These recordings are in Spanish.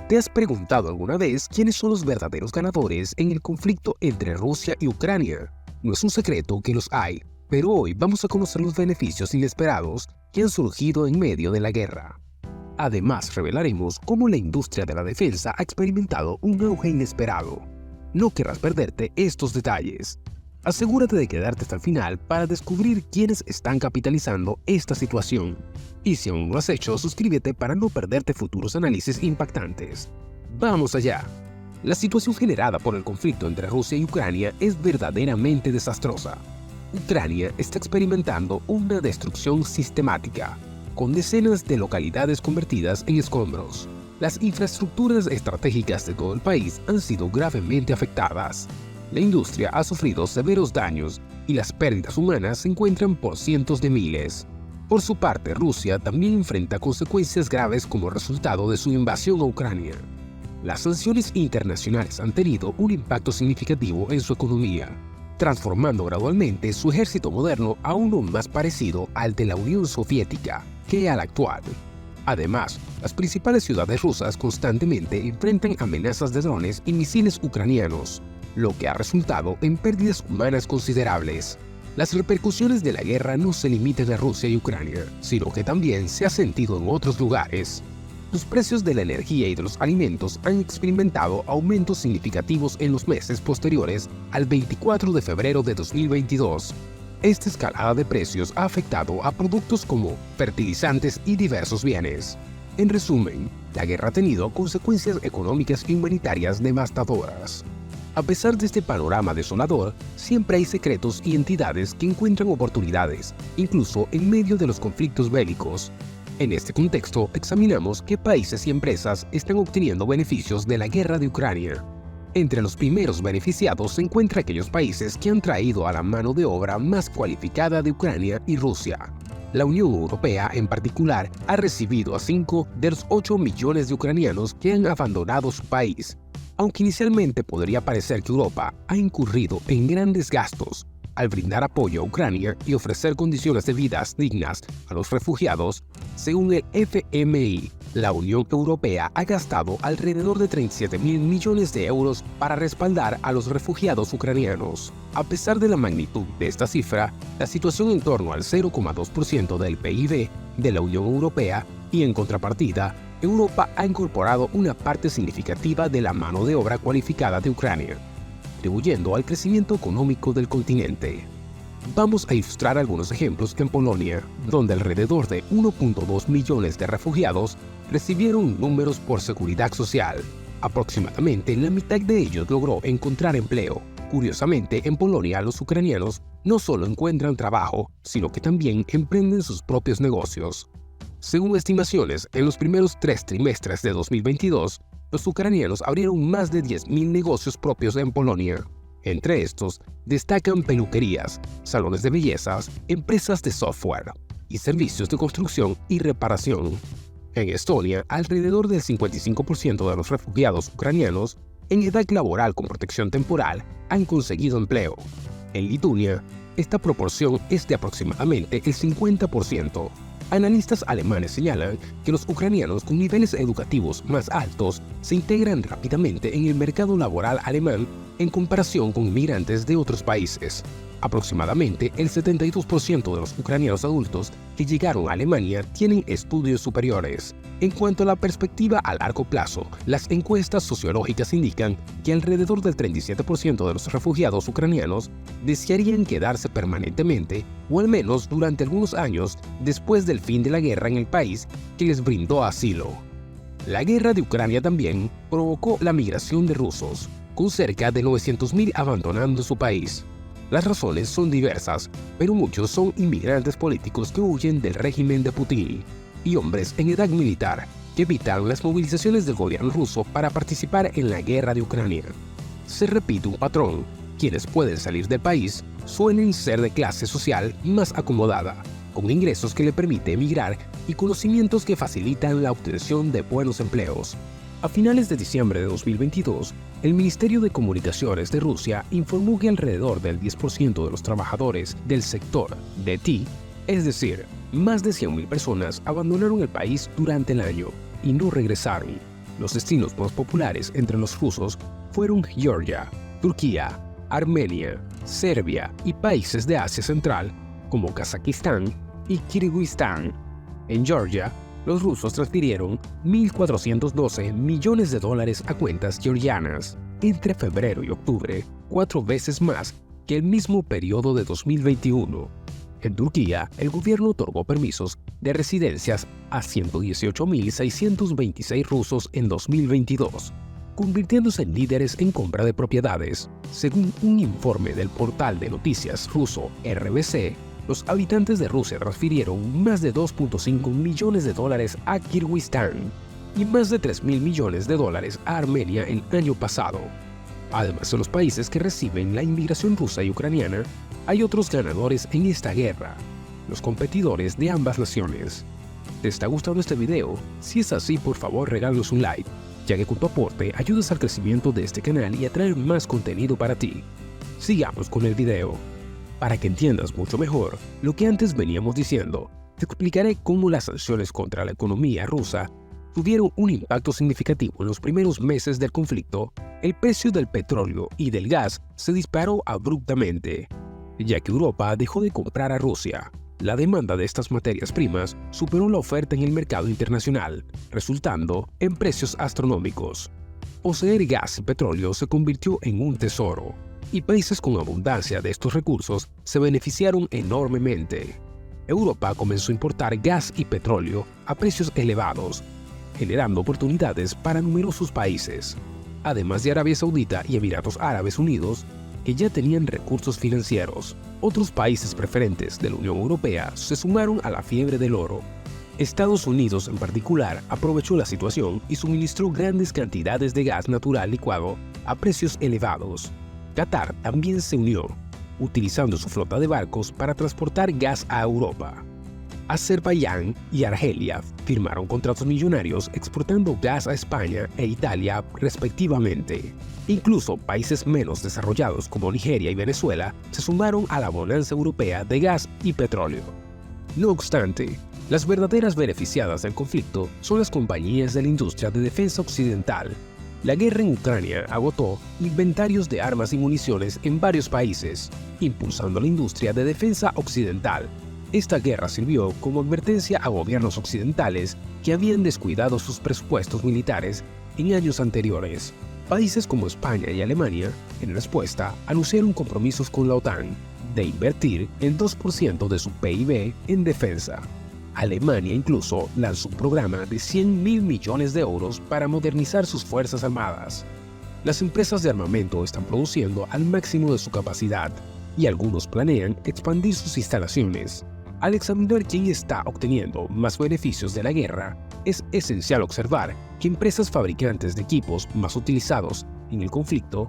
¿Te has preguntado alguna vez quiénes son los verdaderos ganadores en el conflicto entre Rusia y Ucrania? No es un secreto que los hay, pero hoy vamos a conocer los beneficios inesperados que han surgido en medio de la guerra. Además, revelaremos cómo la industria de la defensa ha experimentado un auge inesperado. No querrás perderte estos detalles. Asegúrate de quedarte hasta el final para descubrir quiénes están capitalizando esta situación. Y si aún no lo has hecho, suscríbete para no perderte futuros análisis impactantes. ¡Vamos allá! La situación generada por el conflicto entre Rusia y Ucrania es verdaderamente desastrosa. Ucrania está experimentando una destrucción sistemática, con decenas de localidades convertidas en escombros. Las infraestructuras estratégicas de todo el país han sido gravemente afectadas. La industria ha sufrido severos daños y las pérdidas humanas se encuentran por cientos de miles. Por su parte, Rusia también enfrenta consecuencias graves como resultado de su invasión a Ucrania. Las sanciones internacionales han tenido un impacto significativo en su economía, transformando gradualmente su ejército moderno a uno más parecido al de la Unión Soviética que al actual. Además, las principales ciudades rusas constantemente enfrentan amenazas de drones y misiles ucranianos, lo que ha resultado en pérdidas humanas considerables. Las repercusiones de la guerra no se limitan a Rusia y Ucrania, sino que también se ha sentido en otros lugares. Los precios de la energía y de los alimentos han experimentado aumentos significativos en los meses posteriores al 24 de febrero de 2022. Esta escalada de precios ha afectado a productos como fertilizantes y diversos bienes. En resumen, la guerra ha tenido consecuencias económicas y humanitarias devastadoras. A pesar de este panorama desolador, siempre hay secretos y entidades que encuentran oportunidades, incluso en medio de los conflictos bélicos. En este contexto, examinamos qué países y empresas están obteniendo beneficios de la guerra de Ucrania. Entre los primeros beneficiados se encuentran aquellos países que han traído a la mano de obra más cualificada de Ucrania y Rusia. La Unión Europea, en particular, ha recibido a 5 de los 8 millones de ucranianos que han abandonado su país. Aunque inicialmente podría parecer que Europa ha incurrido en grandes gastos al brindar apoyo a Ucrania y ofrecer condiciones de vida dignas a los refugiados, según el FMI, la Unión Europea ha gastado alrededor de 37.000 millones de euros para respaldar a los refugiados ucranianos. A pesar de la magnitud de esta cifra, la situación en torno al 0,2% del PIB de la Unión Europea y en contrapartida, Europa ha incorporado una parte significativa de la mano de obra cualificada de Ucrania, contribuyendo al crecimiento económico del continente. Vamos a ilustrar algunos ejemplos en Polonia, donde alrededor de 1.2 millones de refugiados recibieron números por seguridad social. Aproximadamente la mitad de ellos logró encontrar empleo. Curiosamente, en Polonia los ucranianos no solo encuentran trabajo, sino que también emprenden sus propios negocios. Según estimaciones, en los primeros 3 trimestres de 2022, los ucranianos abrieron más de 10.000 negocios propios en Polonia. Entre estos, destacan peluquerías, salones de bellezas, empresas de software y servicios de construcción y reparación. En Estonia, alrededor del 55% de los refugiados ucranianos en edad laboral con protección temporal han conseguido empleo. En Lituania, esta proporción es de aproximadamente el 50%. Analistas alemanes señalan que los ucranianos con niveles educativos más altos se integran rápidamente en el mercado laboral alemán en comparación con inmigrantes de otros países. Aproximadamente el 72% de los ucranianos adultos que llegaron a Alemania tienen estudios superiores. En cuanto a la perspectiva a largo plazo, las encuestas sociológicas indican que alrededor del 37% de los refugiados ucranianos desearían quedarse permanentemente o al menos durante algunos años después del fin de la guerra en el país que les brindó asilo. La guerra de Ucrania también provocó la migración de rusos, con cerca de 900.000 abandonando su país. Las razones son diversas, pero muchos son inmigrantes políticos que huyen del régimen de Putin y hombres en edad militar que evitan las movilizaciones del gobierno ruso para participar en la guerra de Ucrania. Se repite un patrón: quienes pueden salir del país suelen ser de clase social más acomodada, con ingresos que le permiten emigrar y conocimientos que facilitan la obtención de buenos empleos. A finales de diciembre de 2022, el Ministerio de Comunicaciones de Rusia informó que alrededor del 10% de los trabajadores del sector de TI, es decir, más de 100.000 personas, abandonaron el país durante el año y no regresaron. Los destinos más populares entre los rusos fueron Georgia, Turquía, Armenia, Serbia y países de Asia Central como Kazajistán y Kirguistán. En Georgia, los rusos transfirieron $1.412 millones a cuentas georgianas entre febrero y octubre, 4 veces más que el mismo periodo de 2021. En Turquía, el gobierno otorgó permisos de residencias a 118.626 rusos en 2022, convirtiéndose en líderes en compra de propiedades. Según un informe del portal de noticias ruso RBC, los habitantes de Rusia transfirieron más de $2.5 millones a Kirguistán y más de $3.000 millones a Armenia el año pasado. Además de los países que reciben la inmigración rusa y ucraniana, hay otros ganadores en esta guerra, los competidores de ambas naciones. ¿Te está gustando este video? Si es así, por favor regálanos un like, ya que con tu aporte ayudas al crecimiento de este canal y a traer más contenido para ti. Sigamos con el video. Para que entiendas mucho mejor lo que antes veníamos diciendo, te explicaré cómo las sanciones contra la economía rusa tuvieron un impacto significativo en los primeros meses del conflicto. El precio del petróleo y del gas se disparó abruptamente, ya que Europa dejó de comprar a Rusia. La demanda de estas materias primas superó la oferta en el mercado internacional, resultando en precios astronómicos. Poseer gas y petróleo se convirtió en un tesoro, y países con abundancia de estos recursos se beneficiaron enormemente. Europa comenzó a importar gas y petróleo a precios elevados, generando oportunidades para numerosos países, además de Arabia Saudita y Emiratos Árabes Unidos, que ya tenían recursos financieros. Otros países preferentes de la Unión Europea se sumaron a la fiebre del oro. Estados Unidos en particular aprovechó la situación y suministró grandes cantidades de gas natural licuado a precios elevados. Qatar también se unió, utilizando su flota de barcos para transportar gas a Europa. Azerbaiyán y Argelia firmaron contratos millonarios exportando gas a España e Italia respectivamente. Incluso países menos desarrollados como Nigeria y Venezuela se sumaron a la bonanza europea de gas y petróleo. No obstante, las verdaderas beneficiadas del conflicto son las compañías de la industria de defensa occidental. La guerra en Ucrania agotó inventarios de armas y municiones en varios países, impulsando la industria de defensa occidental. Esta guerra sirvió como advertencia a gobiernos occidentales que habían descuidado sus presupuestos militares en años anteriores. Países como España y Alemania, en respuesta, anunciaron compromisos con la OTAN de invertir el 2% de su PIB en defensa. Alemania incluso lanzó un programa de 100.000 millones de euros para modernizar sus fuerzas armadas. Las empresas de armamento están produciendo al máximo de su capacidad y algunos planean expandir sus instalaciones. Al examinar quién está obteniendo más beneficios de la guerra, es esencial observar que empresas fabricantes de equipos más utilizados en el conflicto,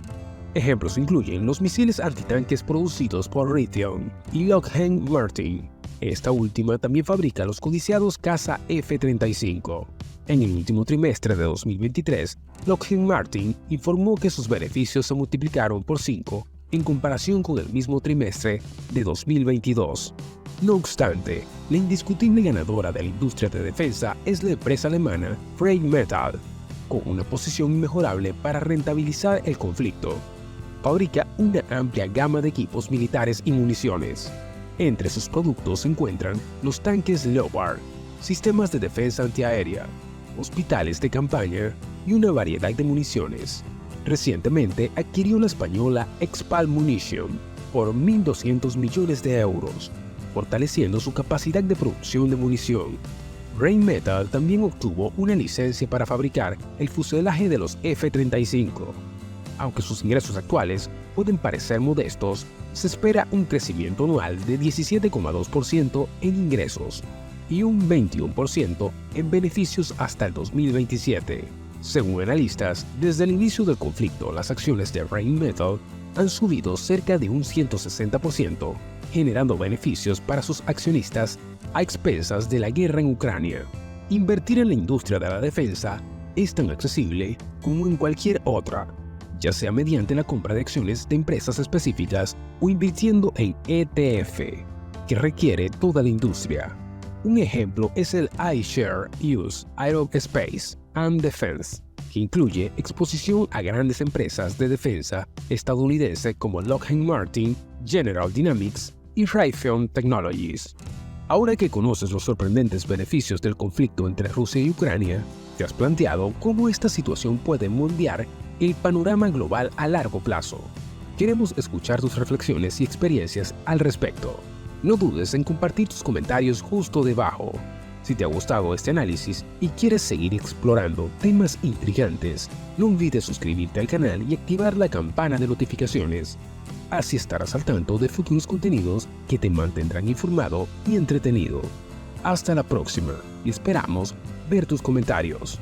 ejemplos incluyen los misiles antitanques producidos por Raytheon y Lockheed Martin. Esta última también fabrica los codiciados caza F-35. En el último trimestre de 2023, Lockheed Martin informó que sus beneficios se multiplicaron por 5 en comparación con el mismo trimestre de 2022. No obstante, la indiscutible ganadora de la industria de defensa es la empresa alemana Rheinmetall, con una posición inmejorable para rentabilizar el conflicto. Fabrica una amplia gama de equipos militares y municiones. Entre sus productos se encuentran los tanques Leopard, sistemas de defensa antiaérea, hospitales de campaña y una variedad de municiones. Recientemente adquirió la española Expal Munition por 1.200 millones de euros, fortaleciendo su capacidad de producción de munición. Rheinmetall también obtuvo una licencia para fabricar el fuselaje de los F-35. Aunque sus ingresos actuales pueden parecer modestos, se espera un crecimiento anual de 17,2% en ingresos y un 21% en beneficios hasta el 2027. Según analistas, desde el inicio del conflicto, las acciones de Rheinmetall han subido cerca de un 160%, generando beneficios para sus accionistas a expensas de la guerra en Ucrania. Invertir en la industria de la defensa es tan accesible como en cualquier otra, ya sea mediante la compra de acciones de empresas específicas o invirtiendo en ETF, que requiere toda la industria. Un ejemplo es el iShares US Aerospace and Defense, que incluye exposición a grandes empresas de defensa estadounidenses como Lockheed Martin, General Dynamics y Raytheon Technologies. Ahora que conoces los sorprendentes beneficios del conflicto entre Rusia y Ucrania, ¿te has planteado cómo esta situación puede moldear el panorama global a largo plazo? Queremos escuchar tus reflexiones y experiencias al respecto. No dudes en compartir tus comentarios justo debajo. Si te ha gustado este análisis y quieres seguir explorando temas intrigantes, no olvides suscribirte al canal y activar la campana de notificaciones. Así estarás al tanto de futuros contenidos que te mantendrán informado y entretenido. Hasta la próxima y esperamos ver tus comentarios.